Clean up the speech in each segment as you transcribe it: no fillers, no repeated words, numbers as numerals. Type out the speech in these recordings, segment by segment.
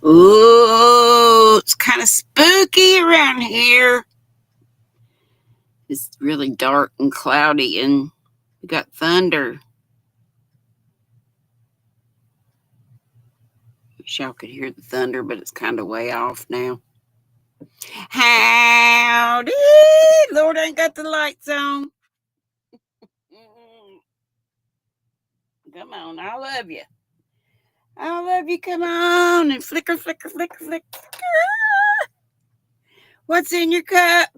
Oh, it's kind of spooky around here. It's really dark and cloudy, and we got thunder. Wish y'all could hear the thunder, but it's kind of way off now. Howdy! Lord ain't got the lights on. Come on, I love you. I love you. Come on and flicker, flicker, flicker, flicker. What's in your cup?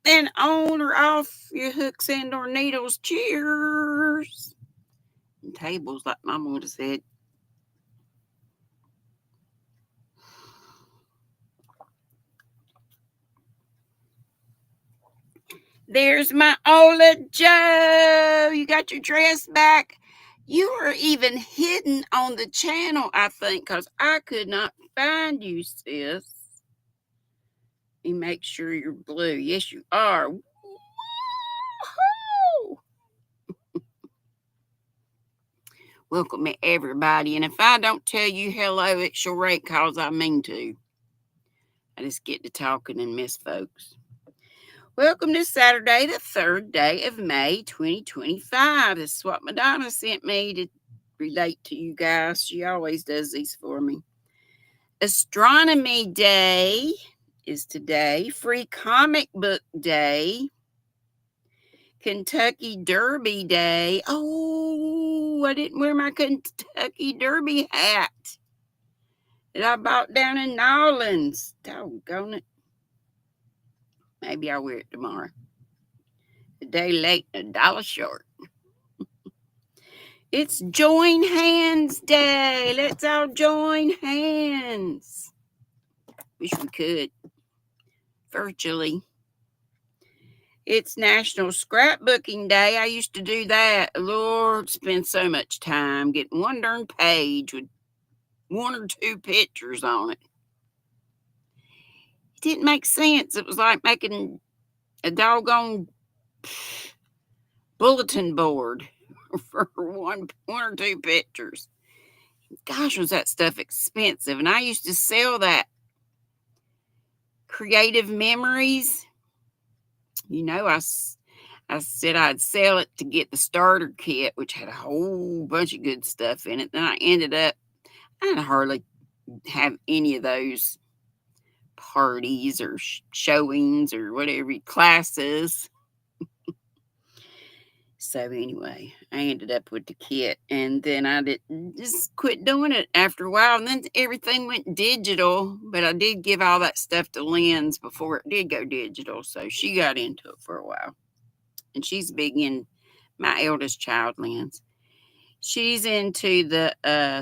And on or off your hooks and or needles. Cheers. And tables, like Mama would have said. There's my Ola Joe. You got your dress back. You were even hidden on the channel, I think, because I could not find you, sis. Let me make sure you're blue. Yes, you are. Woo-hoo! Welcome, everybody. And if I don't tell you hello, it's Sheree, because I mean to. I just get to talking and miss folks. Welcome to Saturday, the 3rd day of May, 2025. This is what Madonna sent me to relate to you guys. She always does these for me. Astronomy Day is today. Free Comic Book Day. Kentucky Derby Day. Oh, I didn't wear my Kentucky Derby hat that I bought down in Nolans. Doggone it. Maybe I'll wear it tomorrow. A day late and $1 short. It's Join Hands Day. Let's all join hands. Wish we could. Virtually. It's National Scrapbooking Day. I used to do that. Lord, spend so much time getting one darn page with 1 or 2 pictures on it. It didn't make sense. It was like making a doggone bulletin board for one or 2 pictures. Gosh, was that stuff expensive. And I used to sell that Creative Memories. You know, I said I'd sell it to get the starter kit, which had a whole bunch of good stuff in it. Then I ended up, I didn't hardly have any of those parties or showings or whatever, classes. So anyway, I ended up with the kit, and then I just quit doing it after a while, and then everything went digital, but I did give all that stuff to Lynn's before it did go digital, so she got into it for a while. And she's big in, my eldest child, Lynn's. She's into the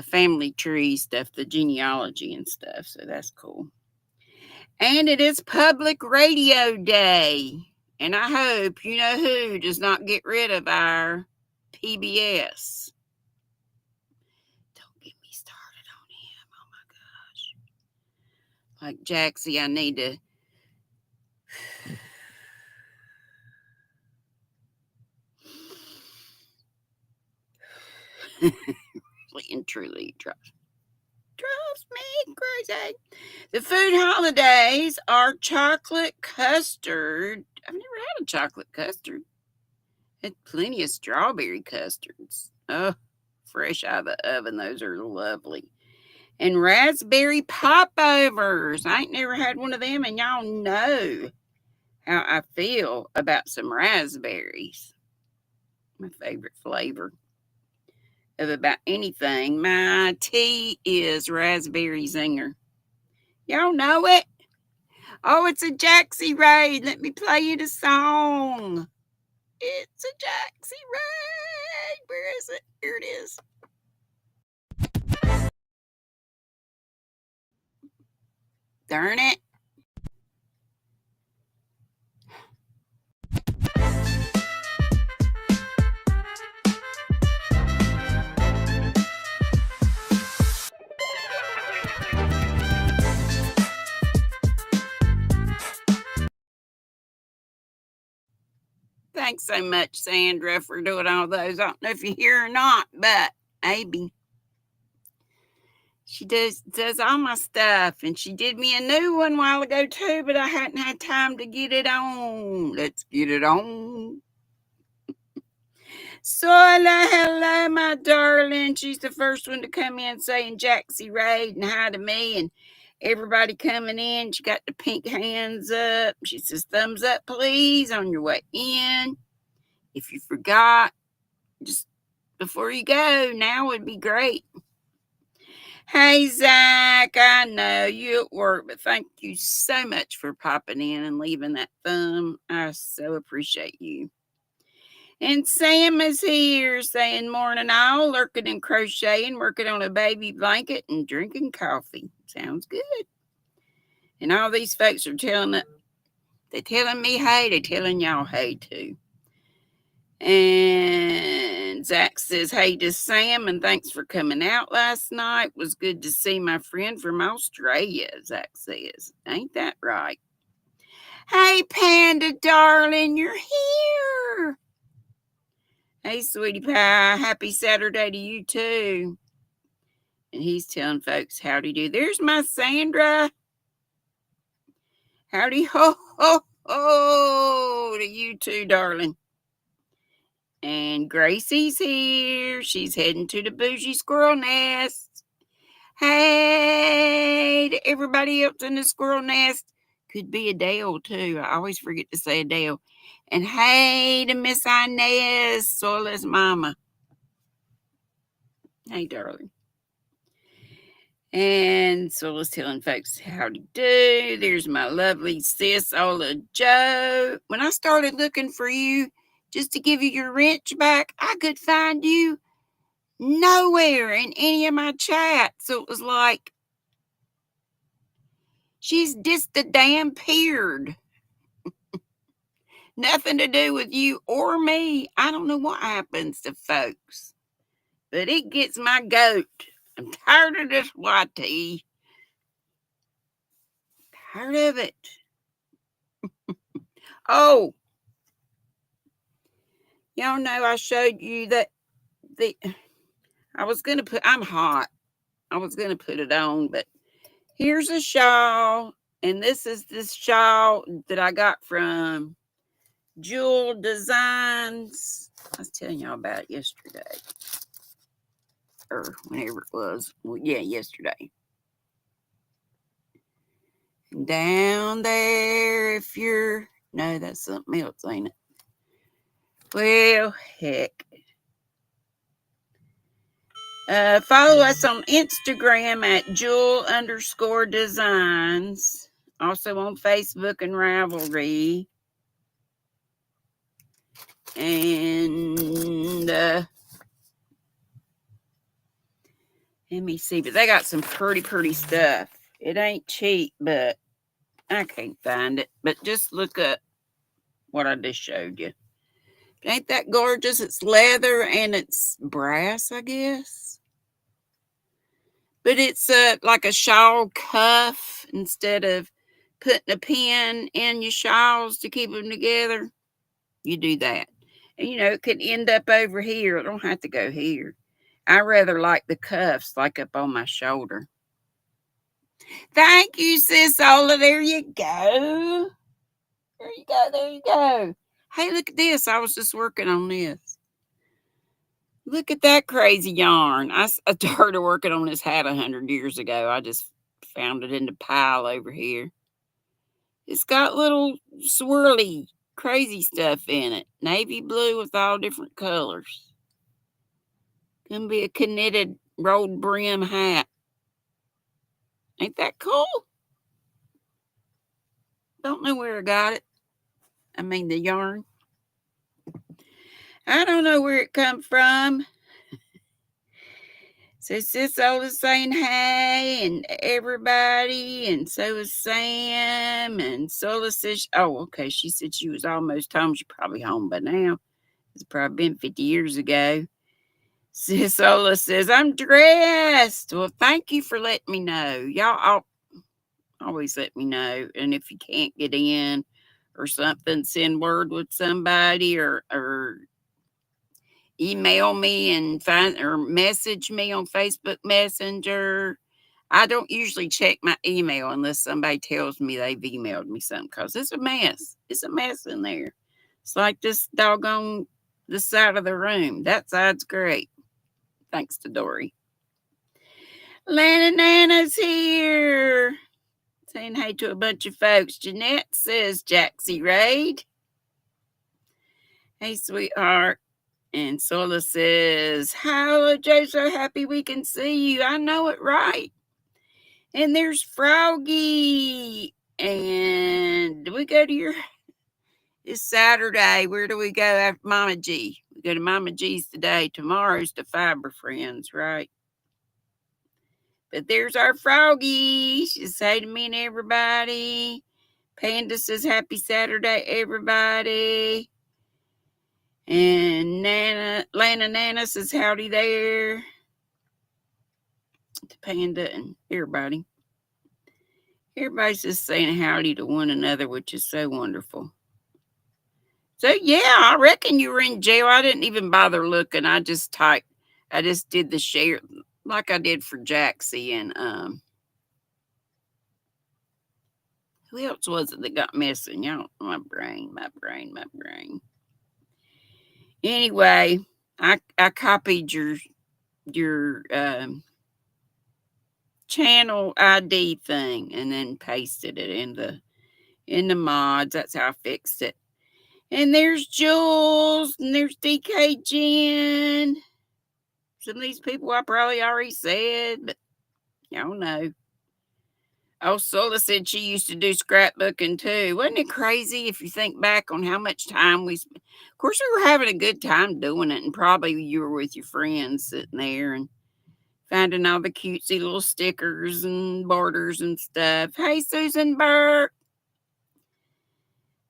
family tree stuff, the genealogy and stuff, so that's cool. And it is Public Radio Day. And I hope you know who does not get rid of our PBS. Don't get me started on him. Oh my gosh. Like Jaxie, I need to. Really and truly drives me crazy. The food holidays are chocolate custard. I've never had a chocolate custard. Had plenty of strawberry custards. Oh, fresh out of the oven. Those are lovely. And raspberry popovers. I ain't never had one of them, and y'all know how I feel about some raspberries. My favorite flavor of about anything. My tea is raspberry zinger. Y'all know it? Oh, it's a Jaxie Raid. Let me play you the song. It's a Jaxie Raid. Where is it? Here it is. Darn it. Thanks so much, Sandra, for doing all those. I don't know if you're here or not, but maybe. She does all my stuff, and she did me a new one a while ago too, but I hadn't had time to get it on. Let's get it on. Sola, hello, my darling. She's the first one to come in saying Jaxie Raid and hi to me, and everybody coming in. She got the pink hands up. She says, thumbs up, please, on your way in. If you forgot, just before you go, now would be great. Hey, Zach, I know you at work, but thank you so much for popping in and leaving that thumb. I so appreciate you. And Sam is here saying morning all, lurking and crocheting, working on a baby blanket and drinking coffee. Sounds good. And all these folks are telling me hey, they're telling y'all hey too. And Zach says, hey to Sam, and thanks for coming out last night. Was good to see my friend from Australia, Zach says. Ain't that right? Hey, Panda, darling, you're here. Hey, sweetie pie, happy Saturday to you, too. And he's telling folks howdy do. There's my Sandra. Howdy ho, ho, ho to you, too, darling. And Gracie's here. She's heading to the bougie squirrel nest. Hey to everybody else in the squirrel nest. Could be Adele too. I always forget to say Adele. And hey to Miss Inez, Sola's mama. Hey, darling. And Sola's telling folks how to do. There's my lovely sis, Ola Joe. When I started looking for you, just to give you your wrench back, I could find you nowhere in any of my chats. So it was like, she's just the damn peered. Nothing to do with you or me. I don't know what happens to folks, but it gets my goat. I'm tired of this YT. Tired of it. Oh, y'all know I showed you that I'm hot. I was going to put it on, but here's a shawl. And this is this shawl that I got from Jewel Designs. I was telling y'all about it yesterday. Or whenever it was. Well, yeah, yesterday. Down there, if you're... No, that's something else, ain't it? Well, heck. Follow us on Instagram at Jewel_Designs. Also on Facebook and Ravelry. And let me see. But they got some pretty stuff. It ain't cheap, but I can't find it. But just look up what I just showed you. Ain't that gorgeous? It's leather and it's brass, I guess. But it's like a shawl cuff instead of putting a pin in your shawls to keep them together. You do that. And, it could end up over here. It don't have to go here. I rather like the cuffs, like up on my shoulder. Thank you, Sis Ola. There you go. There you go. There you go. Hey, look at this. I was just working on this. Look at that crazy yarn. I started working on this hat 100 years ago. I just found it in the pile over here. It's got little swirly, crazy stuff in it. Navy blue with all different colors. Gonna be a knitted rolled brim hat. Ain't that cool? Don't know where I got it. I mean the yarn. I don't know where it come from. So Sis Ola's saying hey and everybody, and so is Sam, and Sola says, oh, okay, she said she was almost home. She's probably home by now. It's probably been 50 years ago. Sis Ola says, I'm dressed. Well, thank you for letting me know. Y'all always let me know. And if you can't get in or something, send word with somebody or email me and or message me on Facebook Messenger. I don't usually check my email unless somebody tells me they've emailed me something because it's a mess. It's a mess in there. It's like this doggone this side of the room. That side's great. Thanks to Dory. Lana Nana's here. Saying hey to a bunch of folks. Jeanette says Jaxie Raid. Hey, sweetheart. And Sola says, hello, Joe. So happy we can see you. I know it, right? And there's Froggy. And do we go to your... It's Saturday. Where do we go after Mama G? We go to Mama G's today. Tomorrow's the Fiber Friends, right? But there's our Froggy. She says hey to me and everybody. Panda says happy Saturday, everybody. And Lana Nana says howdy there. To Panda and everybody. Everybody's just saying howdy to one another, which is so wonderful. So yeah, I reckon you were in jail. I didn't even bother looking. I just did the share like I did for Jaxie and who else was it that got missing? Y'all, my brain. Anyway, I copied your channel ID thing and then pasted it in the mods. That's how I fixed it. And there's Jules and there's DK Jen. Some of these people I probably already said, but y'all know. Oh, Sola said she used to do scrapbooking too. Wasn't it crazy if you think back on how much time we spent? Of course, we were having a good time doing it, and probably you were with your friends sitting there and finding all the cutesy little stickers and borders and stuff. Hey, Susan Burke.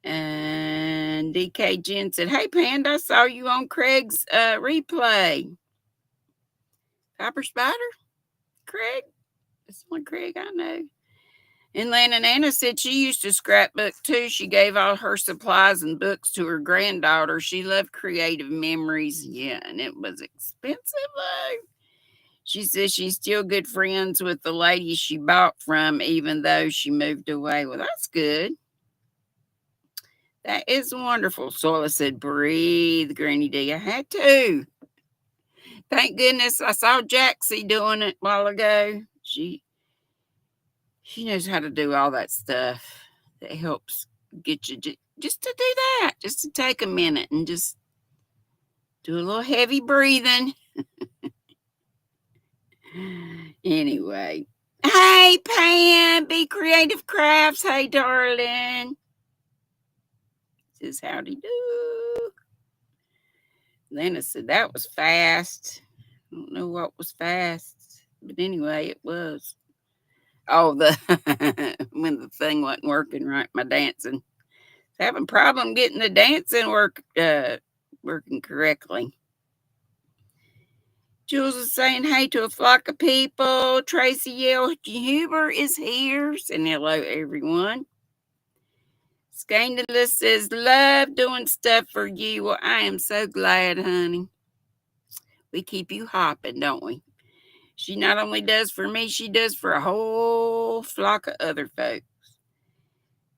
And DK Jen said, hey, Panda, I saw you on Craig's replay. Piper Spider? Craig? That's one Craig I know. And Lana Nana said she used to scrapbook too. She gave all her supplies and books to her granddaughter. She loved creative memories. Yeah, and it was expensive though. She says she's still good friends with the lady she bought from, even though she moved away. Well, that's good. That is wonderful. Sola said, breathe, GrannyDee. I had to. Thank goodness I saw Jaxie doing it a while ago. She knows how to do all that stuff that helps get you just to do that, just to take a minute and just do a little heavy breathing. Anyway, hey Pam, Be Creative Crafts. Hey darling. Says howdy do. Lena said that was fast. I don't know what was fast, but anyway, it was. Oh, when the thing wasn't working right, my dancing. Having problem getting the dancing working correctly. Jules is saying hey to a flock of people. Tracy L. Huber is here. Saying hello, everyone. Scandalous says, love doing stuff for you. Well, I am so glad, honey. We keep you hopping, don't we? She not only does for me, she does for a whole flock of other folks.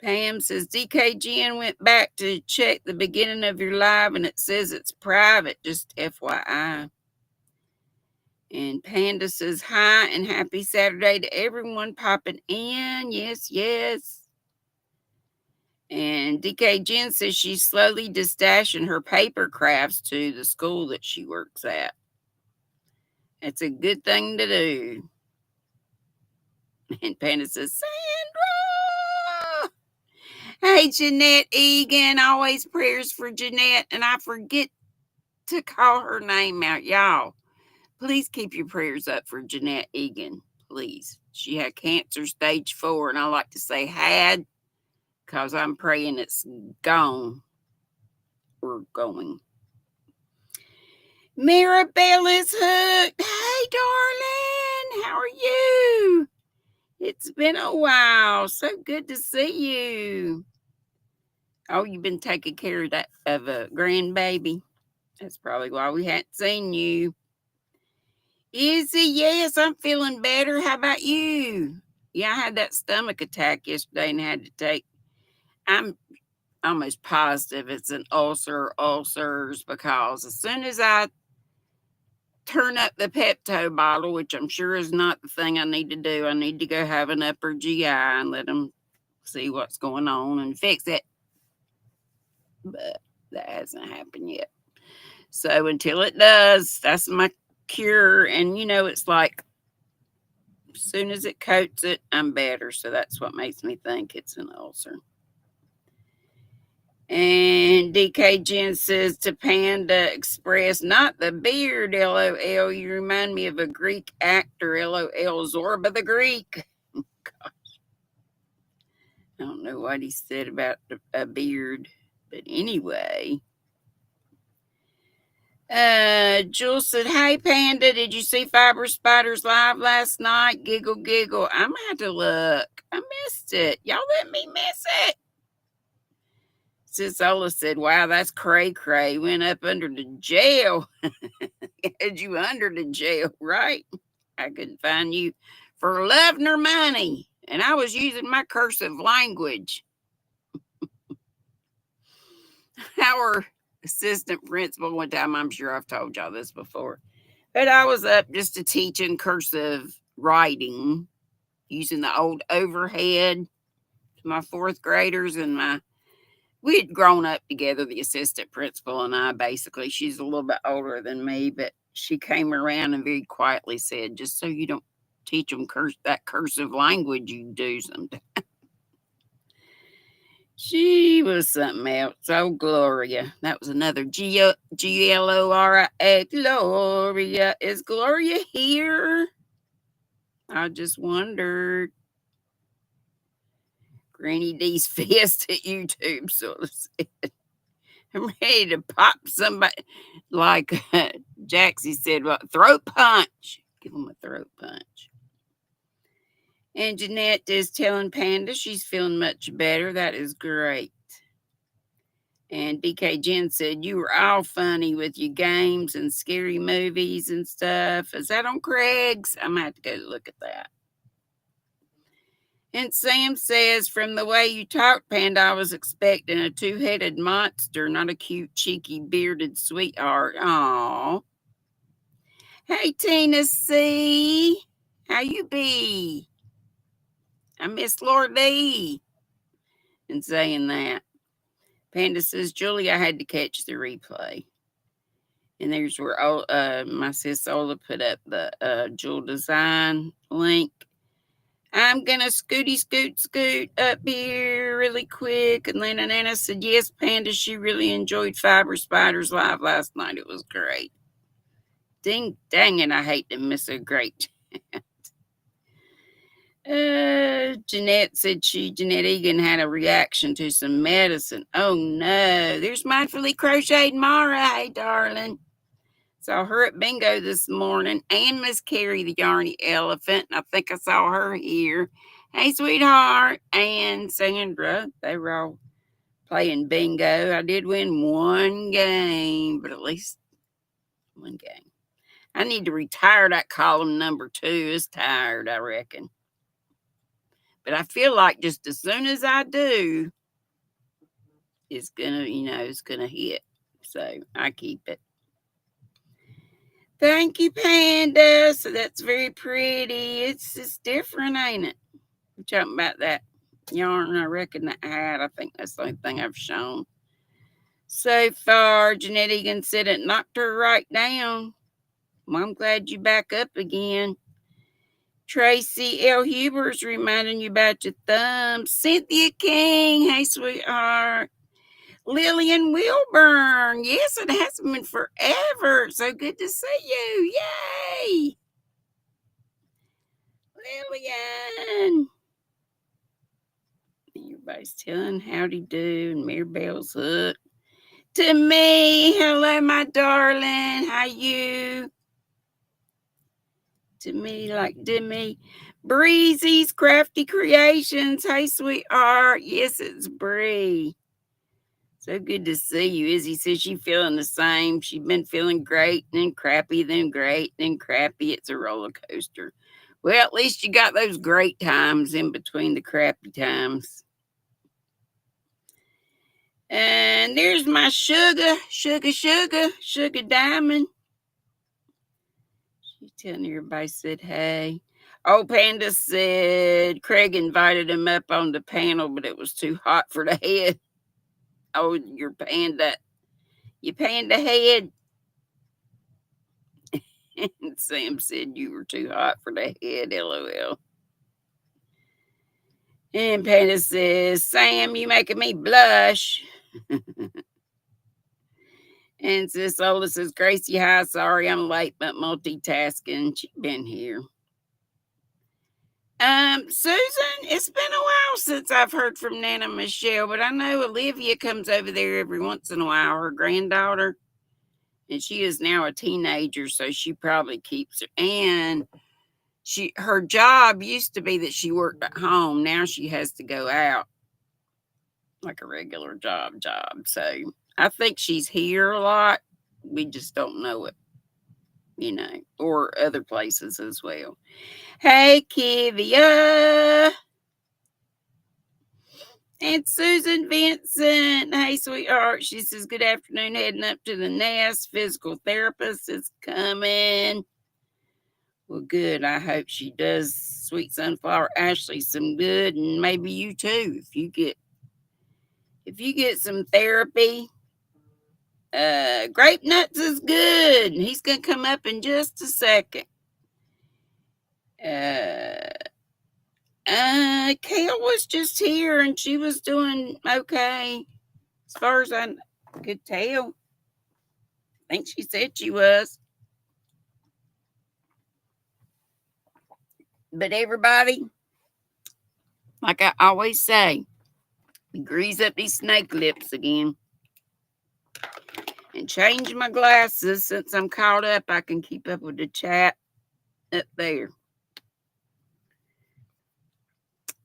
Pam says, DKGN went back to check the beginning of your live and it says it's private, just FYI. And Panda says, hi and happy Saturday to everyone popping in. Yes, yes. And DK Jen says she's slowly distashing her paper crafts to the school that she works at. It's a good thing to do. And Panda says, Sandra! Hey, Jeanette Egan. Always prayers for Jeanette. And I forget to call her name out. Y'all, please keep your prayers up for Jeanette Egan. Please. She had cancer stage 4. And I like to say had, because I'm praying it's gone or going. Mirabelle is hooked. Hey, darling. How are you? It's been a while. So good to see you. Oh, you've been taking care of a grandbaby. That's probably why we hadn't seen you. Izzy, yes, I'm feeling better. How about you? Yeah, I had that stomach attack yesterday and had to take. I'm almost positive it's an ulcers, because as soon as I turn up the Pepto bottle, which I'm sure is not the thing I need to do, I need to go have an upper GI and let them see what's going on and fix it. But that hasn't happened yet. So until it does, that's my cure. And it's like as soon as it coats it, I'm better. So that's what makes me think it's an ulcer. And DK Jen says to Panda Express, not the beard, LOL. You remind me of a Greek actor, LOL. Zorba the Greek. Gosh. I don't know what he said about a beard. But anyway. Jules said, hey, Panda, did you see Fiber Spiders live last night? Giggle, giggle. I'm going to have to look. I missed it. Y'all let me miss it. Sisola said, wow, that's cray-cray. Went up under the jail. Had you under the jail, right? I couldn't find you for love nor money. And I was using my cursive language. Our assistant principal one time, I'm sure I've told y'all this before, but I was up just to teaching cursive writing using the old overhead to my fourth graders, and we had grown up together, the assistant principal and I. Basically, she's a little bit older than me, but she came around and very quietly said, just so you don't teach them that cursive language you do sometimes. She was something else. Oh, Gloria. That was another GLORIA. Gloria. Is Gloria here? I just wondered. GrannyDee's fist at YouTube, so I'm ready to pop somebody, like Jaxie said, throat punch. Give him a throat punch. And Jeanette is telling Panda she's feeling much better. That is great. And DK Jen said, you were all funny with your games and scary movies and stuff. Is that on Craig's? I'm going to have to go look at that. And Sam says, from the way you talk, Panda, I was expecting a two-headed monster, not a cute, cheeky, bearded sweetheart. Aw. Hey, Tina C. How you be? I miss Lord D. And saying that. Panda says, Julie, I had to catch the replay. And there's where my sis Ola put up the Jewel Design link. I'm going to scoot up here really quick. And Lena Nana said, yes, Panda, she really enjoyed Fiber Spiders live last night. It was great. Dang it, I hate to miss a great Jeanette said Jeanette Egan had a reaction to some medicine. Oh, no. There's Mindfully Crocheted Mara. Hey, darling. Saw her at bingo this morning, and Miss Carrie the Yarny Elephant. I think I saw her here. Hey, sweetheart. And Sandra. They were all playing bingo. I did win one game, but at least one game. I need to retire that column number 2. It's tired, I reckon. But I feel like just as soon as I do, it's gonna hit. So I keep it. Thank you, Panda. So that's very pretty. It's just different, ain't it? I'm talking about that yarn. I reckon that hat. I think that's the only thing I've shown so far. Jeanette Egan said it knocked her right down. Well, I'm glad you back up again. Tracy L. Huber's reminding you about your thumbs. Cynthia King. Hey, sweetheart. Lillian Wilburn. Yes, it has been forever. So good to see you. Yay. Lillian. Everybody's telling howdy do and Mirabelle's hook. To me. Hello, my darling. How you? To me, like Demi. Breezy's Crafty Creations. Hey, sweetheart. Yes, it's Bree. So good to see you. Izzy says she's feeling the same. She's been feeling great, then crappy, then great, then crappy. It's a roller coaster. Well, at least you got those great times in between the crappy times. And there's my sugar diamond. She's telling everybody said hey. Old Panda said Craig invited him up on the panel, but it was too hot for the head. Oh, your panda. You panda head. And Sam said you were too hot for the head, LOL. And Panda says, Sam, you making me blush. And Sis Ola says, Gracie, hi, sorry I'm late, but multitasking. She's been here. Susan, it's been a while since I've heard from Nana Michelle, but I know Olivia comes over there every once in a while, her granddaughter. And she is now a teenager, so she probably keeps her. And her job used to be that she worked at home. Now she has to go out like a regular job. So I think she's here a lot. We just don't know it, or other places as well. Hey, Kivia. And Susan Vincent. Hey, sweetheart. She says, good afternoon. Heading up to the nest. Physical therapist is coming. Well, good. I hope she does Sweet Sunflower Ashley some good, and maybe you too. If you get some therapy, Grape Nuts is good. He's gonna come up in just a second. Kale was just here, and she was doing okay, as far as I could tell. I think she said she was. But everybody, like I always say, grease up these snake lips again. And change my glasses. Since I'm caught up, I can keep up with the chat up there.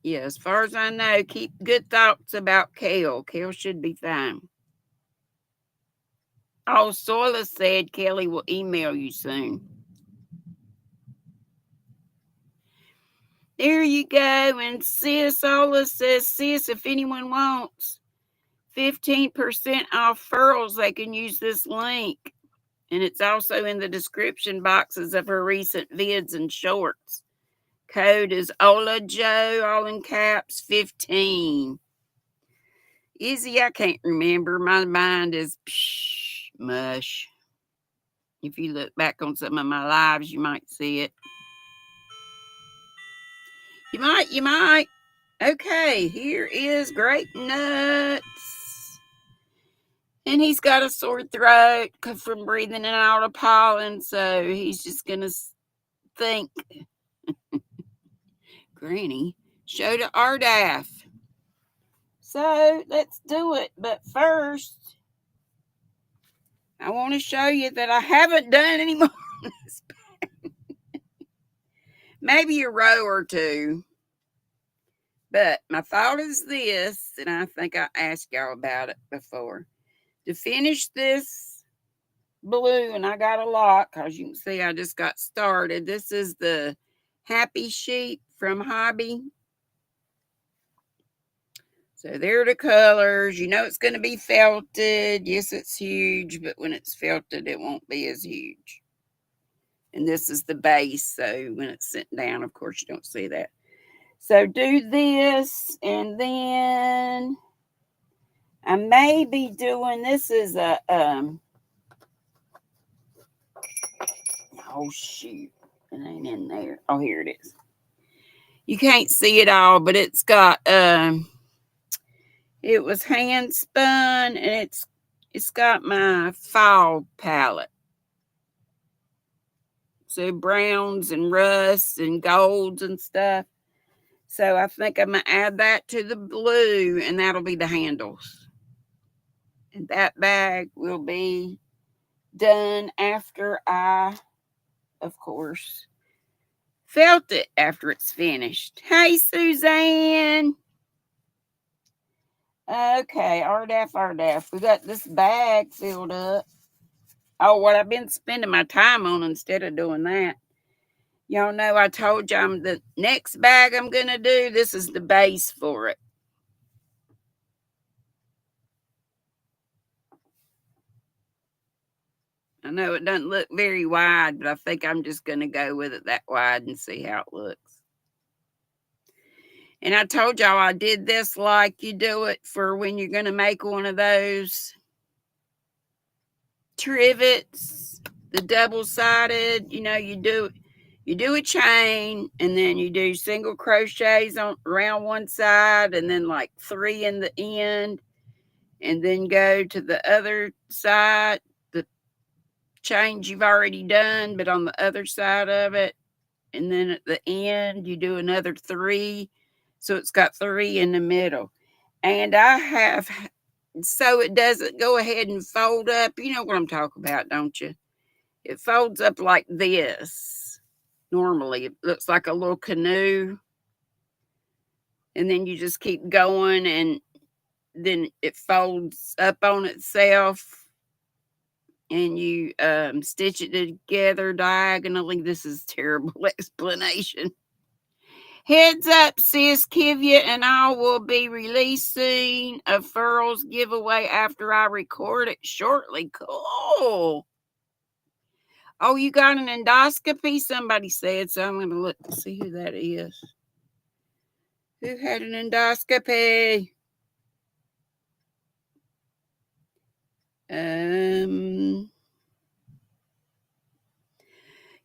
Yeah, as far as I know, keep good thoughts about Kale. Kale should be fine. Oh, Soila said Kelly will email you soon. There you go. And Sis Soila says, Sis, if anyone wants 15% off furls, they can use this link. And it's also in the description boxes of her recent vids and shorts. Code is Ola Joe, all in caps, 15. Izzy, I can't remember. My mind is mush. If you look back on some of my lives, you might see it. You might. Okay, here is Grape Nuts. And he's got a sore throat from breathing in all the pollen, so he's just going to think. Granny, show to Ardaf. So let's do it. But first, I want to show you that I haven't done any more. Maybe a row or two. But my thought is this, and I think I asked y'all about it before. To finish this blue, and I got a lot, because you can see I just got started. This is the Happy Sheep from Hobby. So there are the colors. You know it's going to be felted. Yes, it's huge, but when it's felted, it won't be as huge. And this is the base, so when it's sitting down, of course, you don't see that. So do this, and then I may be doing, this is a, oh shoot, it ain't in there. Oh, here it is. You can't see it all, but it's got, it was hand spun, and it's got my fall palette. So browns and rusts and golds and stuff. So I think I'm going to add that to the blue, and that'll be the handles. And that bag will be done after I, of course, felt it after it's finished. Hey, Suzanne. Okay, RDAF. We got this bag filled up. Oh, what I've been spending my time on instead of doing that. Y'all know I told y'all the next bag I'm going to do, this is the base for it. I know it doesn't look very wide, but I think I'm just going to go with it that wide and see how it looks. And I told y'all I did this like you do it for when you're going to make one of those trivets, the double-sided. You know, you do a chain, and then you do single crochets on around one side, and then like 3 in the end, and then go to the other side, the chains you've already done, but on the other side of it. And then at the end, you do another 3. So it's got 3 in the middle. And I have, so it doesn't go ahead and fold up. You know what I'm talking about, don't you? It folds up like this. Normally, it looks like a little canoe. And then you just keep going, and then it folds up on itself. And you stitch it together diagonally. This is terrible explanation. Heads up, sis, Kivya and I will be releasing a furls giveaway after I record it shortly. Cool. Oh, you got an endoscopy? Somebody said, so I'm going to look and see who that is. Who had an endoscopy?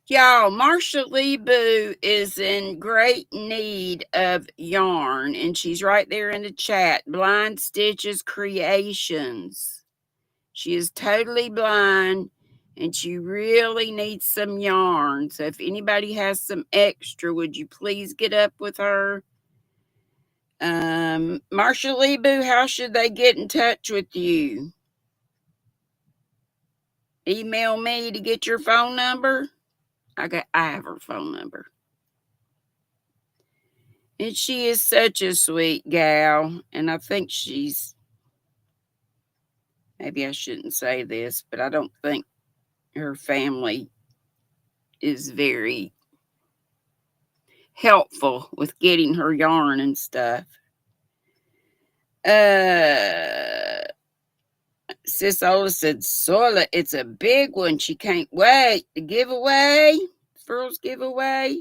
Y'all, Marsha Lee Boo is in great need of yarn, and she's right there in the chat. Blind Stitches Creations. She is totally blind, and she really needs some yarn. So if anybody has some extra, would you please get up with her? Marsha Lee Boo, how should they get in touch with you? Email me to get your phone number. I have her phone number. And she is such a sweet gal. And I think maybe I shouldn't say this, but I don't think her family is very helpful with getting her yarn and stuff. Sis Ola said, Sola, it's a big one. She can't wait. The giveaway, Furls giveaway.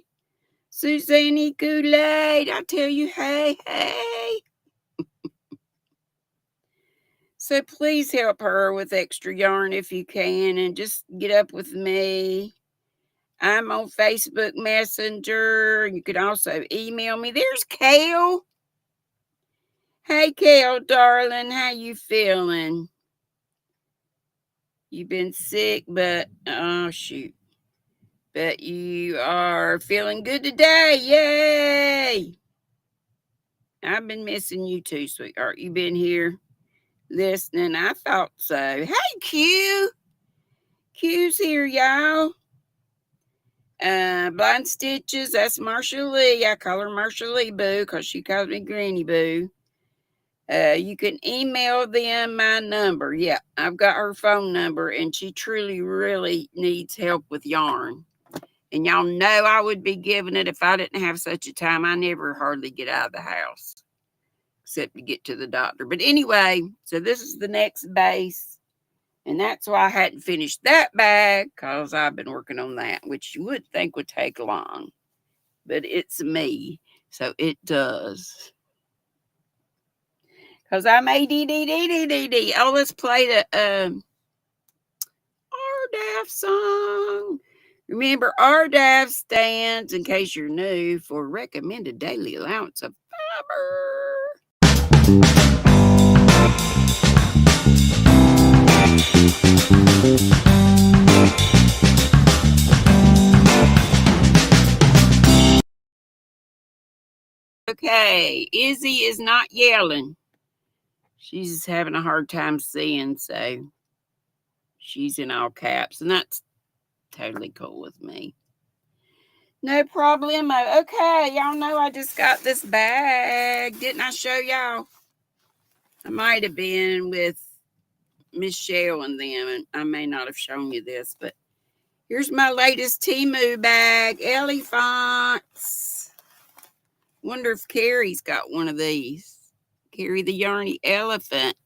Suzanne Kool-Aid, I tell you, hey. So please help her with extra yarn if you can, and just get up with me. I'm on Facebook Messenger. You can also email me. There's Kale. Hey, Kale, darling, how you feeling? You've been sick, but, oh, shoot. But you are feeling good today. Yay! I've been missing you too, sweetheart. You been here listening? I thought so. Hey, Q. Q's here, y'all. Blind Stitches, that's Marsha Lee. I call her Marsha Lee Boo because she calls me Granny Boo. You can email them my number. Yeah, I've got her phone number, and she truly, really needs help with yarn. And y'all know I would be giving it if I didn't have such a time. I never hardly get out of the house except to get to the doctor. But anyway, so this is the next base. And that's why I hadn't finished that bag, because I've been working on that, which you would think would take long. But it's me, so it does. Because I'm ADD. Oh, let's play the RDAF song. Remember, RDAF stands, in case you're new, for recommended daily allowance of fiber. Okay, Izzy is not yelling. She's having a hard time seeing, so she's in all caps, and that's totally cool with me. No problemo. Okay, y'all know I just got this bag. Didn't I show y'all? I might have been with Michelle and them, and I may not have shown you this, but here's my latest Temu bag, elephants. Wonder if Carrie's got one of these. Carrie the Yarny Elephant.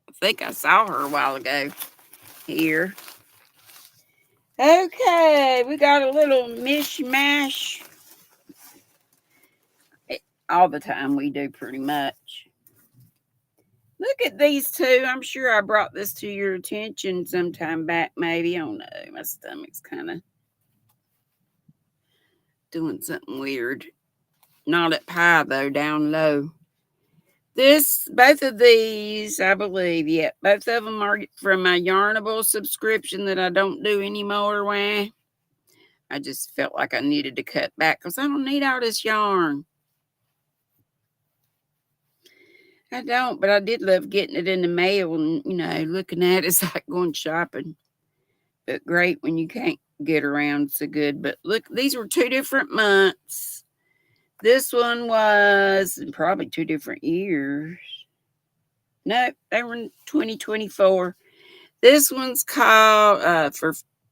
I think I saw her a while ago here. Okay, we got a little mishmash. All the time we do pretty much. Look at these two. I'm sure I brought this to your attention sometime back, maybe. I don't know. My stomach's kind of doing something weird. Not at pie, though, down low. Both of these, I believe, yeah, both of them are from my Yarnable subscription that I don't do anymore. Why? I just felt like I needed to cut back because I don't need all this yarn. I don't, but I did love getting it in the mail and, looking at it's like going shopping. But great when you can't get around so good. But look, these were 2 different months. This one was probably 2 different years. No, they were in 2024. This one's called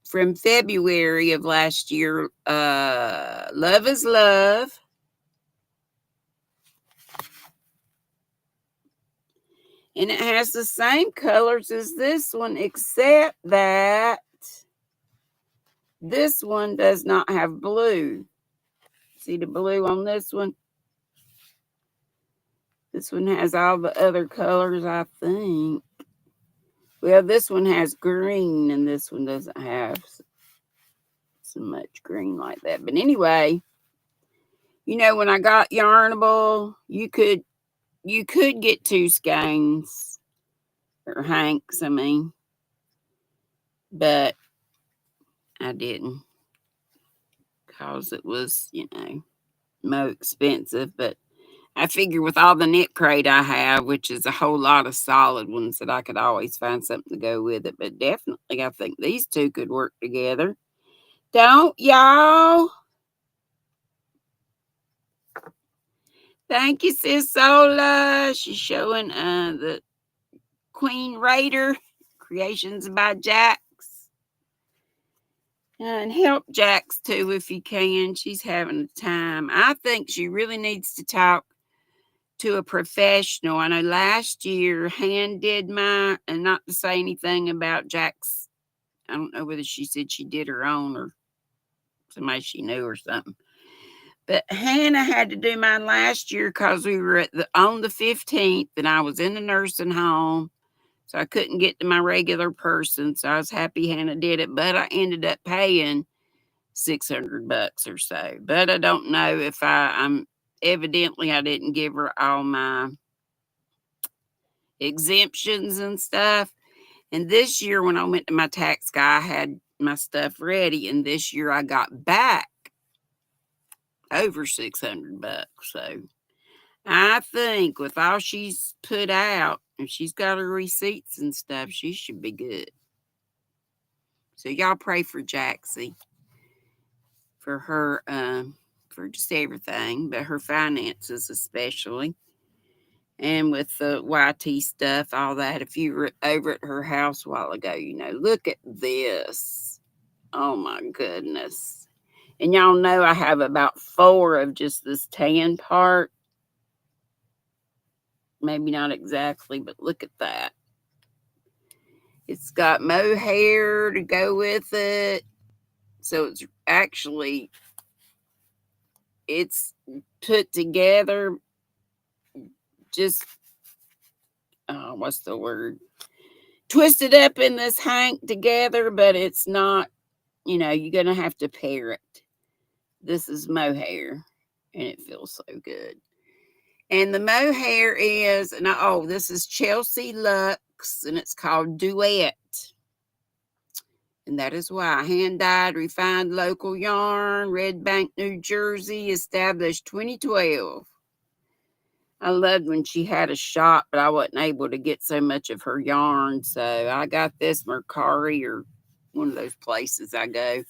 from February of last year. Love is Love. And it has the same colors as this one, except that this one does not have blue. See the blue on this one? This one has all the other colors, I think. Well, this one has green, and this one doesn't have so much green like that. But anyway, when I got Yarnable, you could get 2 skeins, or hanks, I mean. But I didn't, because it was, more expensive. But I figure with all the knit crate I have, which is a whole lot of solid ones, that I could always find something to go with it. But definitely, I think these 2 could work together. Don't y'all? Thank you, Sis Sola. She's showing the Queen Raider Creations by Jax. And help Jax too if you can. She's having a time. I think she really needs to talk to a professional. I know last year Han did mine, and not to say anything about Jax. I don't know whether she said she did her own or somebody she knew or something. But Hannah had to do mine last year because we were on the 15th and I was in the nursing home. So I couldn't get to my regular person. So I was happy Hannah did it. But I ended up paying $600 or so. But I don't know if I'm evidently I didn't give her all my exemptions and stuff. And this year when I went to my tax guy, I had my stuff ready. And this year I got back over $600. So I think with all she's put out, and she's got her receipts and stuff, she should be good. So y'all pray for Jaxie, for her, for just everything, but her finances especially. And with the YT stuff, all that. If you were over at her house a while ago, look at this. Oh my goodness. And y'all know I have about 4 of just this tan part. Maybe not exactly, but look at that. It's got mohair to go with it. So it's put together just, what's the word? Twisted up in this hank together, but it's not, you're going to have to pair it. This is mohair, and it feels so good. And the mohair is, this is Chelsea Luxe, and it's called Duet. And that is why. Hand-dyed, refined local yarn, Red Bank, New Jersey, established 2012. I loved when she had a shop, but I wasn't able to get so much of her yarn. So I got this Mercari, or one of those places I go.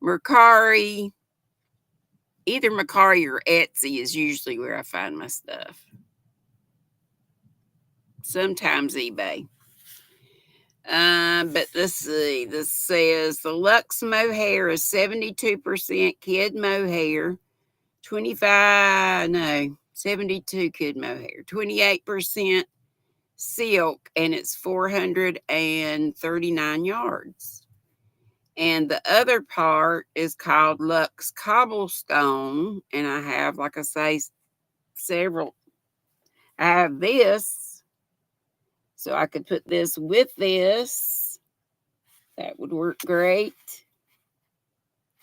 Mercari, either Mercari or Etsy is usually where I find my stuff. sometimes eBay. But let's see. This says the Lux mohair is 72% kid mohair, 72 kid mohair, 28% silk, and it's 439 yards. And the other part is called Lux Cobblestone, and I have, like I say, several. I have this, so I could put this with this. That would work great.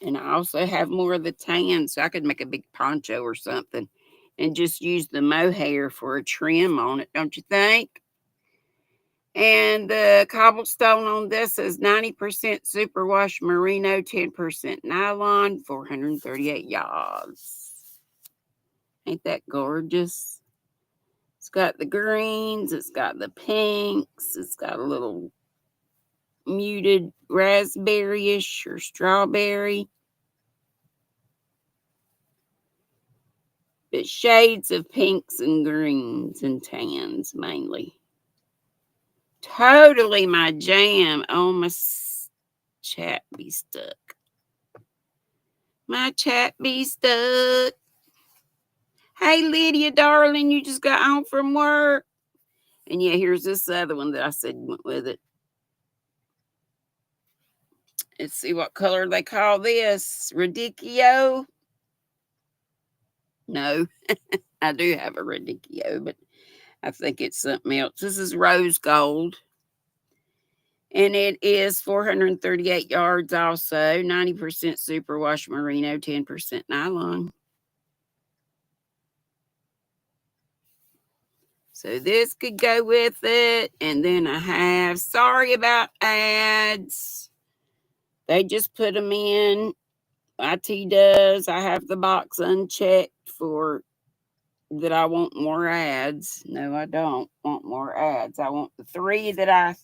And I also have more of the tan, so I could make a big poncho or something and just use the mohair for a trim on it, don't you think? And the cobblestone on this is 90% superwash merino, 10% nylon, 438 yards. Ain't that gorgeous? It's got the greens, it's got the pinks, it's got a little muted raspberry-ish or strawberry. But shades of pinks and greens and tans mainly. Totally my jam. Oh, my chat be stuck. My chat be stuck. Hey, Lydia, darling, you just got home from work. And yeah, here's this other one that I said went with it. Let's see what color they call this. Radicchio. No, I do have a radicchio, but I think it's something else. This is rose gold. And it is 438 yards also, 90% superwash merino, 10% nylon. So this could go with it. And then I have, sorry about ads. They just put them in. IT does. I have the box unchecked for that I want more ads. No, I don't want more ads. I want the 3 that I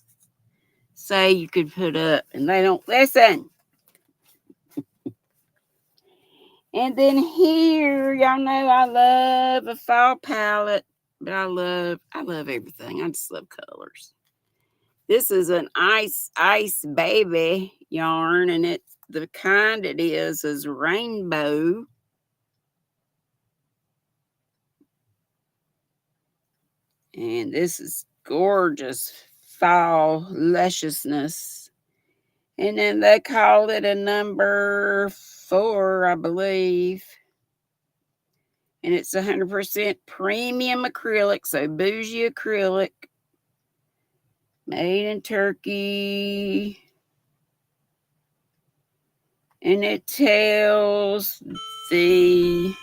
say you could put up, and they don't listen. And then here, y'all know I love a fall palette, but I love everything. I just love colors. This is an ice baby yarn, and it's the kind it is rainbow. And this is gorgeous fall lusciousness. And then they call it a number 4, I believe. And it's 100% premium acrylic, so bougie acrylic. Made in Turkey. And it tells the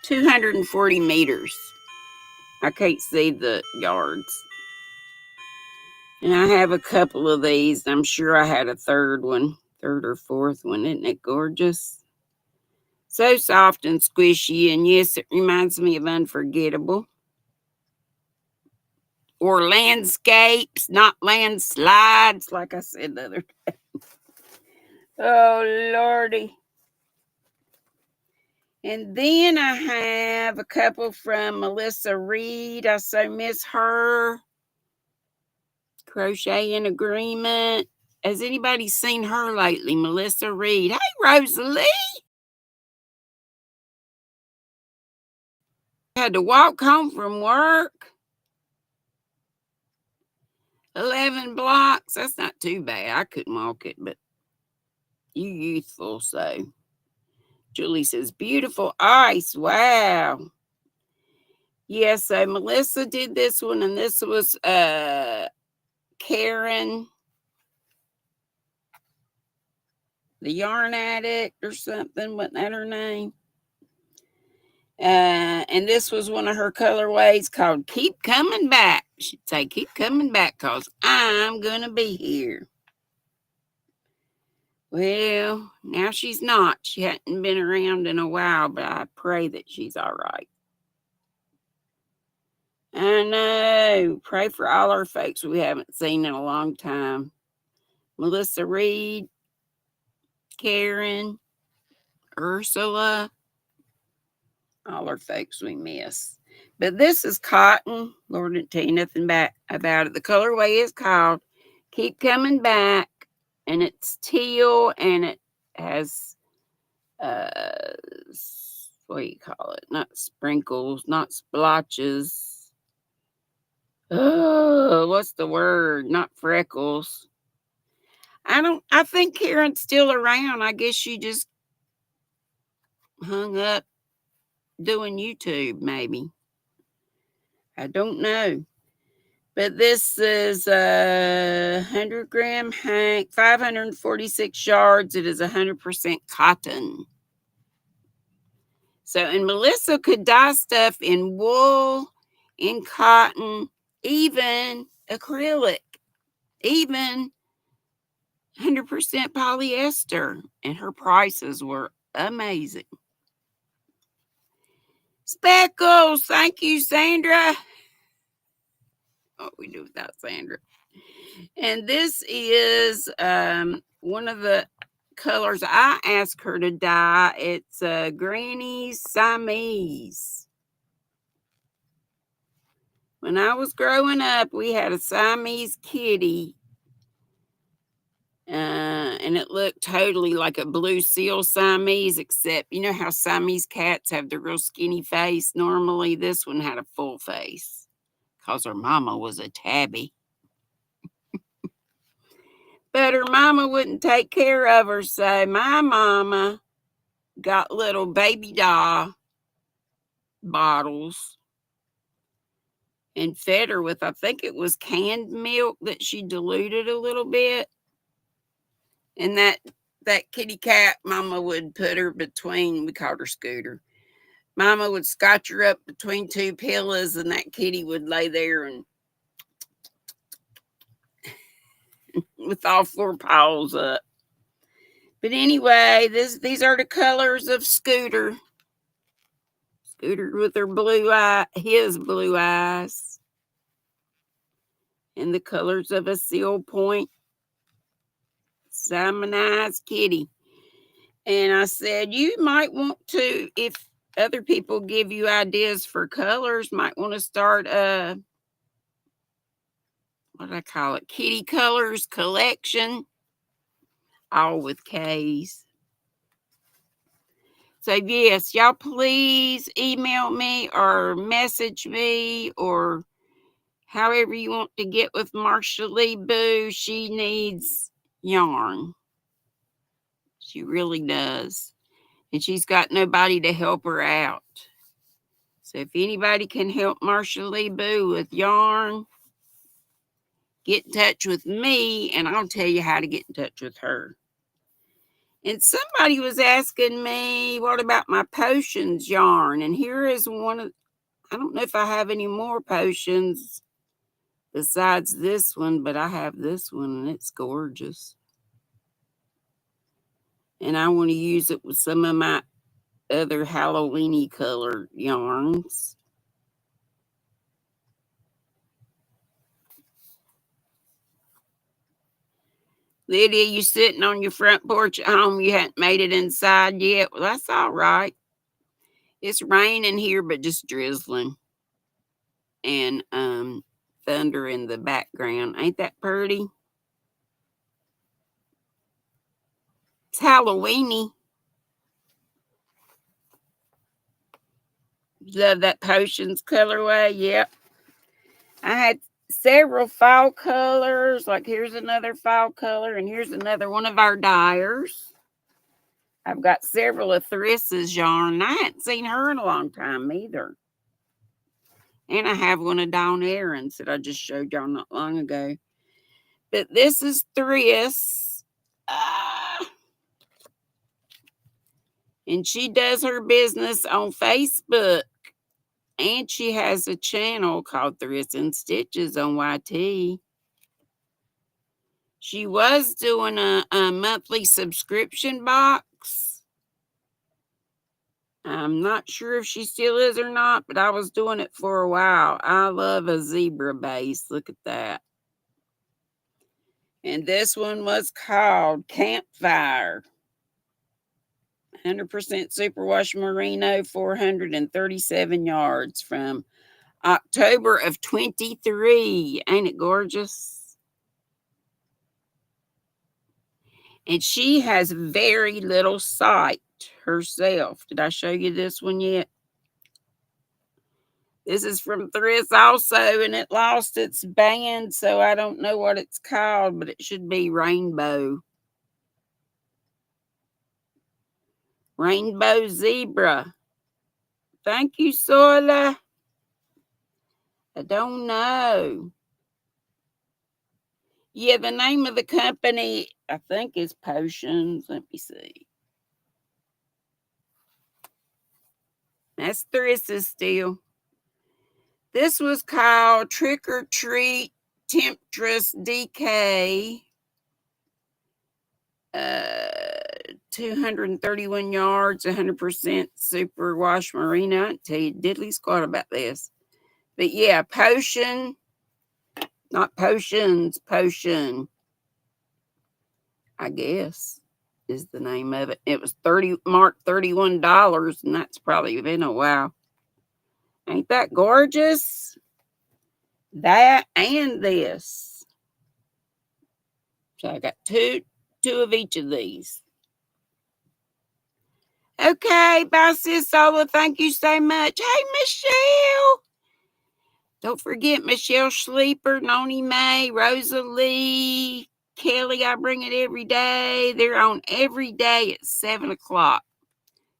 240 meters. I can't see the yards. And I have a couple of these. I'm sure I had a third or fourth one. Isn't it gorgeous? So soft and squishy. And yes, it reminds me of Unforgettable. Or landscapes, not landslides, like I said the other day. Oh, Lordy. And then I have a couple from Melissa Reed. I so miss her. Crochet in Agreement. Has anybody seen her lately? Melissa Reed. Hey, Rosalie. Had to walk home from work. 11 blocks. That's not too bad. I couldn't walk it, but you youthful, so. Julie says, beautiful ice. Wow. Yeah, so Melissa did this one, and this was Karen, the yarn addict or something. Wasn't that her name? And this was one of her colorways called Keep Coming Back. She'd say, keep coming back because I'm going to be here. Well, now she's not. She hadn't been around in a while, but I pray that she's all right. I know. Pray for all our folks we haven't seen in a long time. Melissa Reed, Karen, Ursula, all our folks we miss. But this is cotton. Lord didn't tell you nothing about it. The colorway is called Keep Coming Back, and it's teal, and it has what do you call it? Not sprinkles, not splotches. Oh, what's the word? Not freckles. I think Karen's still around. I guess she just hung up doing YouTube, maybe. I don't know. But this is a 100-gram hank, 546 yards. It is 100% cotton. So, and Melissa could dye stuff in wool, in cotton, even acrylic, even 100% polyester. And her prices were amazing. Speckles, thank you, Sandra. What we do without Sandra. And this is one of the colors I asked her to dye. It's Granny's Siamese. When I was growing up, we had a Siamese kitty. And it looked totally like a blue seal Siamese, except you know how Siamese cats have the real skinny face? Normally, this one had a full face because her mama was a tabby. But her mama wouldn't take care of her, so my mama got little baby doll bottles and fed her with, I think it was canned milk that she diluted a little bit. And that kitty cat, mama would put her between, we called her Scooter. Mama would scotch her up between two pillows, and that kitty would lay there and with all four paws up. But anyway, these are the colors of Scooter. Scooter with her blue eye, his blue eyes. And the colors of a Seal Point Simonized kitty. And I said, you might want to, if other people give you ideas for colors, might want to start a, what do I call it? Kitty colors collection, all with K's. So yes, y'all please email me or message me or however you want to get with Marsha Lee Boo. She needs yarn. She really does. And she's got nobody to help her out. So if anybody can help Marsha Lee Boo with yarn, get in touch with me and I'll tell you how to get in touch with her. And somebody was asking me, what about my potions yarn? And here is one of, I don't know if I have any more potions besides this one, but I have this one and it's gorgeous. And I want to use it with some of my other Halloweeny colored yarns. Lydia, you sitting on your front porch at home, you hadn't made it inside yet? Well, that's all right. It's raining here, but just drizzling. And thunder in the background. Ain't that pretty? It's Halloweeny. Love that potions colorway. Yep. I had several fall colors. Like here's another fall color, and here's another one of our dyers. I've got several of Thrissa's yarn. I hadn't seen her in a long time either. And I have one of Dawn Aaron's that I just showed y'all not long ago. But this is Thriss. And she does her business on Facebook. And she has a channel called Thriss and Stitches on YT. She was doing a monthly subscription box. I'm not sure if she still is or not, but I was doing it for a while. I love a zebra base. Look at that. And this one was called Campfire. 100% superwash merino, 437 yards from October of 23. Ain't it gorgeous? And she has very little sight herself. Did I show you this one yet? This is from Thrift also, and it lost its band, so I don't know what it's called, but it should be Rainbow. Rainbow Zebra. Thank you, Sola. I don't know. Yeah, the name of the company, I think, is Potions. Let me see. That's Thrift's still. This was called Trick or Treat Temptress DK. 231 yards, 100% super wash merino. I tell you diddly squat about this. But yeah, Potion, not Potions, Potion, I guess is the name of it. It was marked $31, and that's probably been a while. Ain't that gorgeous? That and this. So I got two of each of these. Okay, bye, sis Sola. Thank you so much. Hey, Michelle. Don't forget Michelle Sleeper, Noni Mae, Rosalie, Kelly. I bring it every day. They're on every day at 7 o'clock,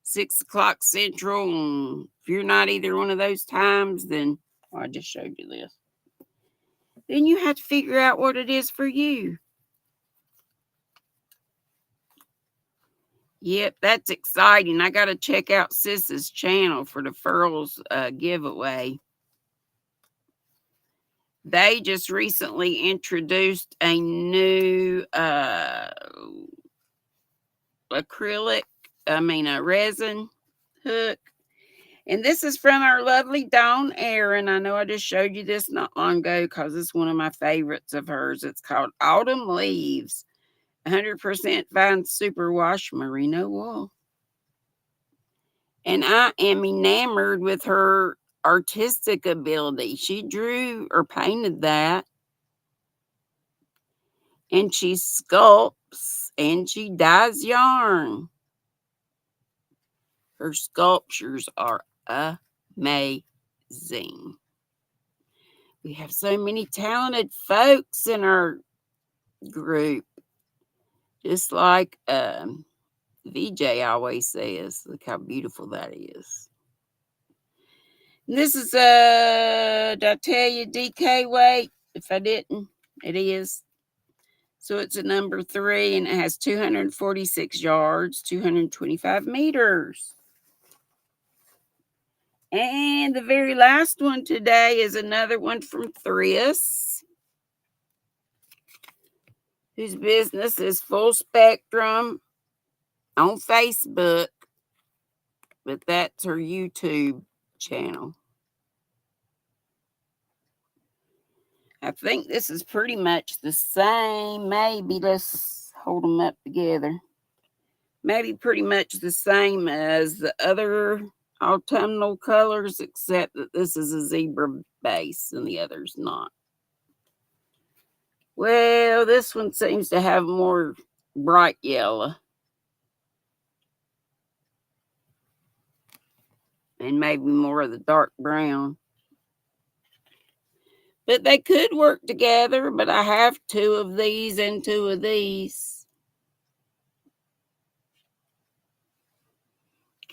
6 o'clock Central. And if you're not either one of those times, then I just showed you this. Then you have to figure out what it is for you. Yep, that's exciting. I got to check out Sis's channel for the Furls giveaway. They just recently introduced a new a resin hook. And this is from our lovely Dawn Aaron. I know I just showed you this not long ago because it's one of my favorites of hers. It's called Autumn Leaves. 100% fine superwash merino wool. And I am enamored with her artistic ability. She drew or painted that. And she sculpts and she dyes yarn. Her sculptures are amazing. We have so many talented folks in our group. Just like VJ always says, look how beautiful that is. And this is did I tell you DK weight? If I didn't, it is. So it's a number 3, and it has 246 yards, 225 meters. And the very last one today is another one from Thriss, whose business is Full Spectrum on Facebook, but that's her YouTube channel. I think this is pretty much the same. Maybe let's hold them up together. Maybe pretty much the same as the other autumnal colors, except that this is a zebra base and the other's not. Well, this one seems to have more bright yellow. And maybe more of the dark brown. But they could work together, but I have 2 of these and 2 of these.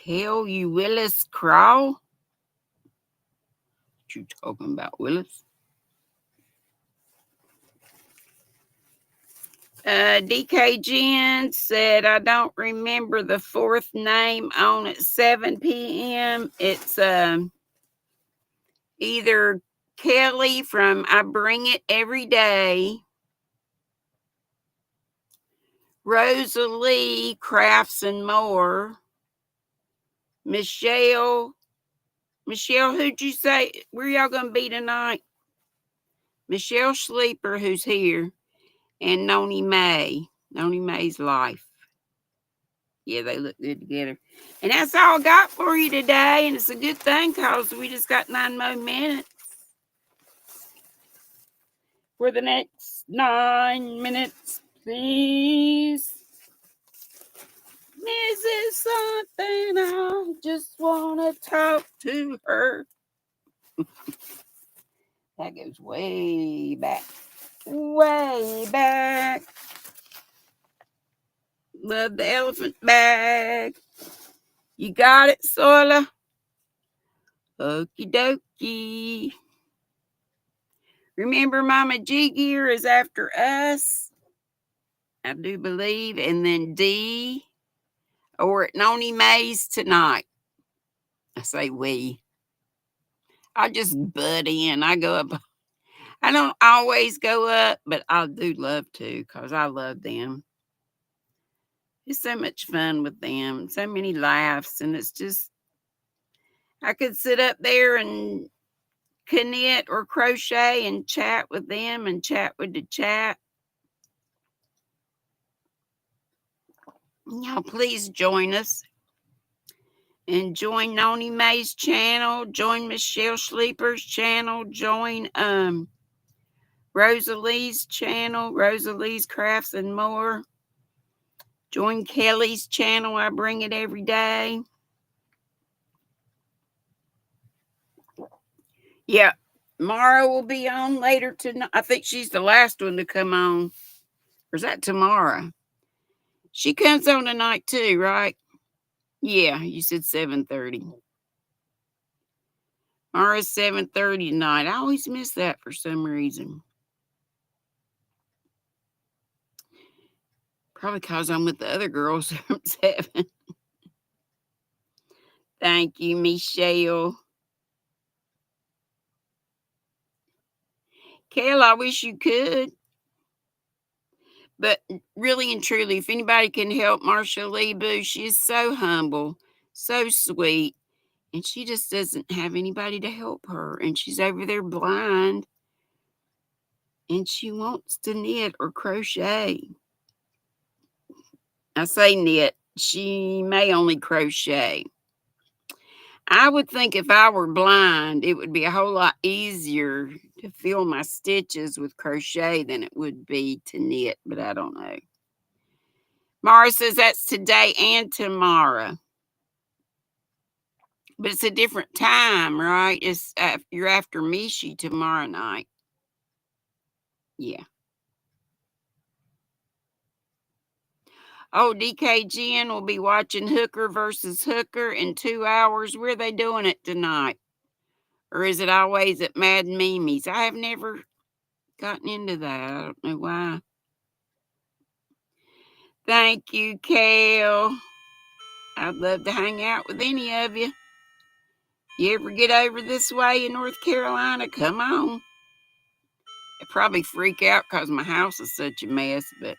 Hell, you Willis Crow? What you talking about, Willis? DK Jen said, I don't remember the 4th name on at 7 p.m. It's either Kelly from I Bring It Every Day, Rosalie Crafts and More, Michelle, who'd you say? Where y'all going to be tonight? Michelle Sleeper, who's here, and Noni Mae. Noni Mae's Life. Yeah, they look good together. And that's all I got for you today. And it's a good thing because we just got 9 more minutes. for the next 9 minutes, please. Mrs. Something, I just want to talk to her. That goes way back. Way back. Love the elephant bag. You got it, Sola? Okie dokie. Remember, Mama G Gear is after us, I do believe, and then Dee or at Noni Mays tonight. I say we. I just butt in. I go up. I don't always go up, but I do love to because I love them. It's so much fun with them. So many laughs, and it's just, I could sit up there and knit or crochet and chat with them and chat with the chat. Y'all please join us and join Noni Mae's channel, join Michelle Sleeper's channel, join Rosalie's channel, Rosalie's Crafts and More. Join Kelly's channel. I bring it every day. Yeah, Mara will be on later tonight. I think she's the last one to come on. Or is that tomorrow? She comes on tonight too, right? Yeah, you said 7:30. Mara's 7:30 tonight. I always miss that for some reason. Probably because I'm with the other girls from 7. Thank you, Michelle. Kel, I wish you could. But really and truly, if anybody can help Marsha Lee Boo, she is so humble, so sweet, and she just doesn't have anybody to help her. And she's over there blind, and she wants to knit or crochet. I say knit. She may only crochet. I would think if I were blind, it would be a whole lot easier to fill my stitches with crochet than it would be to knit, but I don't know. Mara says that's today and tomorrow. But it's a different time, right? It's you're after Mishi tomorrow night. Yeah. Oh, DKGN will be watching Hooker versus Hooker in 2 hours. Where are they doing it tonight? Or is it always at Mad Mimi's? I have never gotten into that. I don't know why. Thank you, Kale. I'd love to hang out with any of you. You ever get over this way in North Carolina, come on. I'd probably freak out because my house is such a mess, but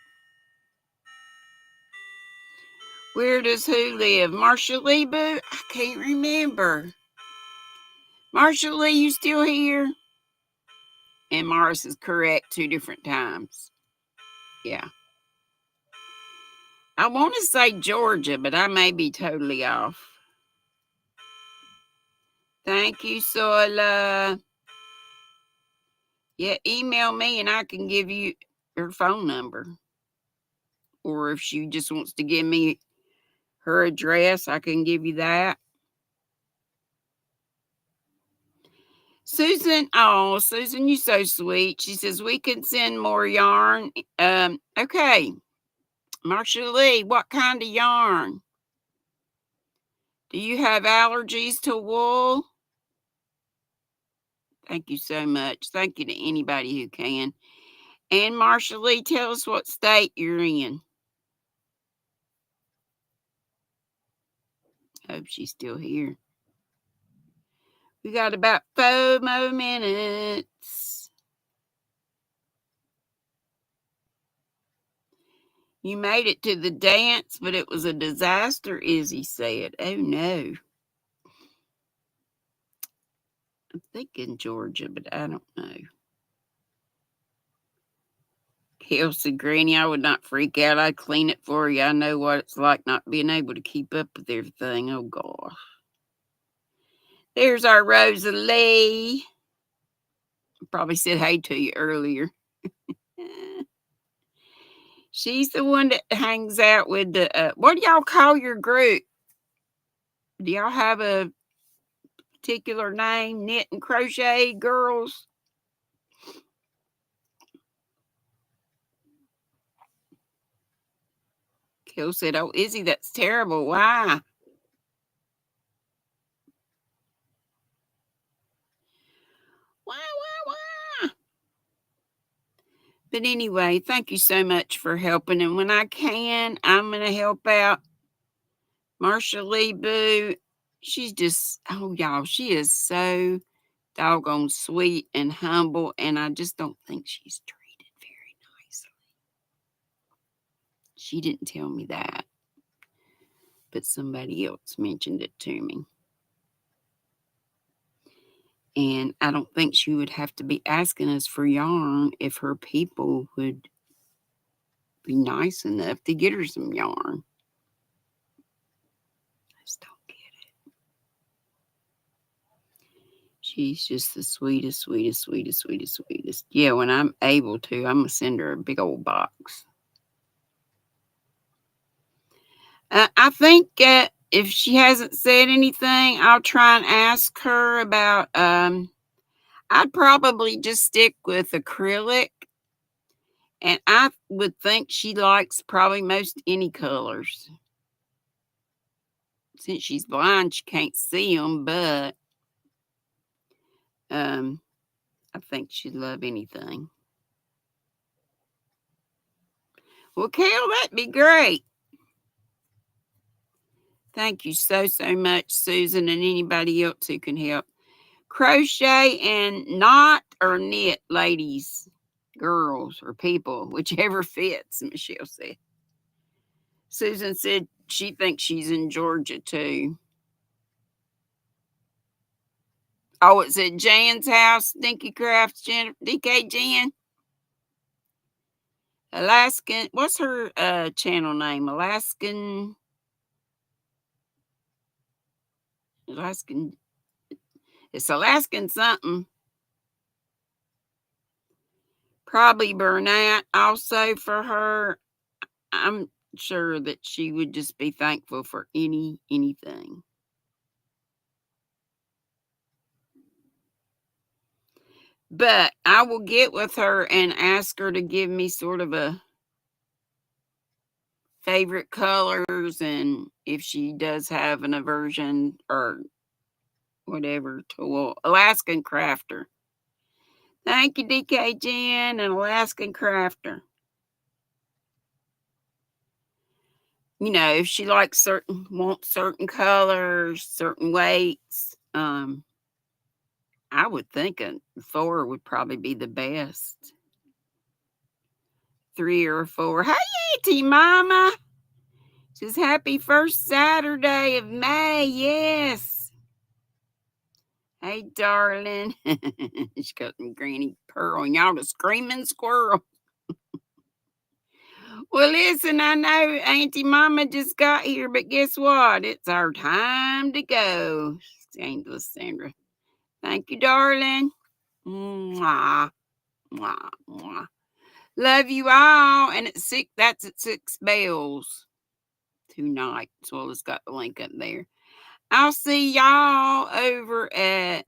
where does who live? Marsha Lee Boo? I can't remember. Marsha Lee, you still here? And Morris is correct 2 different times. Yeah. I want to say Georgia, but I may be totally off. Thank you, Sola. Yeah, email me and I can give you her phone number. Or if she just wants to give me her address, I can give you that. Susan, oh, Susan, you're so sweet. She says, we can send more yarn. Okay. Marsha Lee, what kind of yarn? Do you have allergies to wool? Thank you so much. Thank you to anybody who can. And Marsha Lee, tell us what state you're in. Hope she's still here. We got about 4 more minutes. You made it to the dance, but it was a disaster, Izzy said. Oh, no. I'm thinking Georgia, but I don't know. Kelsey, Granny, I would not freak out. I'd clean it for you. I know what it's like not being able to keep up with everything. Oh, gosh. There's our Rosalie. Probably said hey to you earlier. She's the one that hangs out with the, what do y'all call your group? Do y'all have a particular name? Knit and crochet girls? Kel said, oh, Izzy, that's terrible. Why? Why? But anyway, thank you so much for helping. And when I can, I'm going to help out Marsha Lee Boo. She's just, oh, y'all, she is so doggone sweet and humble. And I just don't think she's treated very nicely. She didn't tell me that, but somebody else mentioned it to me. And I don't think she would have to be asking us for yarn if her people would be nice enough to get her some yarn. I just don't get it. She's just the sweetest. Yeah, when I'm able to, I'm going to send her a big old box. I think if she hasn't said anything, I'll try and ask her about, I'd probably just stick with acrylic. And I would think she likes probably most any colors. Since she's blind, she can't see them, but I think she'd love anything. Well, Kel, that'd be great. Thank you so much, Susan, and anybody else who can help. Crochet and knot or knit, ladies, girls, or people, whichever fits, Michelle said. Susan said she thinks she's in Georgia, too. Oh, it's at Jan's house, Dinky Crafts, DK Jan. Alaskan, what's her channel name? Alaskan, it's Alaskan something. Probably Burnett also for her. I'm sure that she would just be thankful for anything. But I will get with her and ask her to give me sort of a favorite colors, and if she does have an aversion or whatever tool. Alaskan Crafter. Thank you, DK Jen and Alaskan Crafter. You know, if she likes wants certain colors, certain weights, I would think a 4 would probably be the best. 3 or 4. Hey, Auntie Mama. Says happy first Saturday of May. Yes. Hey, darling. She's got some Granny Pearl and y'all the screaming squirrel. Well, listen, I know Auntie Mama just got here, but guess what? It's our time to go. Angela Sandra. Thank you, darling. Mwah. Mwah. Mwah. Love you all. And it's 6, that's at 6 bells tonight. So it's got the link up there. I'll see y'all over at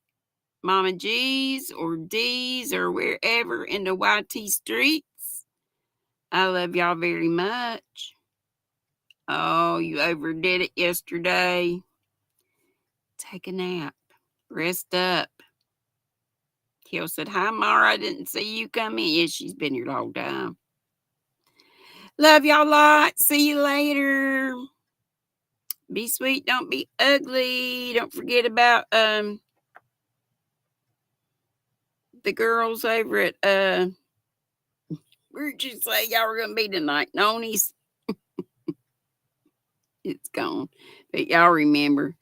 Mama G's or D's or wherever in the YT streets. I love y'all very much. Oh, you overdid it yesterday. Take a nap. Rest up. Kel said, hi, Mara. I didn't see you come in. Yeah, she's been here the whole time. Love y'all lots. See you later. Be sweet. Don't be ugly. Don't forget about the girls over at where'd you say y'all were gonna be tonight? Noni's. It's gone. But y'all remember.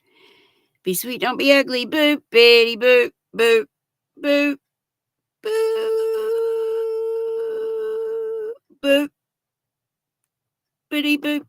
Be sweet. Don't be ugly. Boop, bitty, boop, boop, boop, boop, boop, bitty, boop.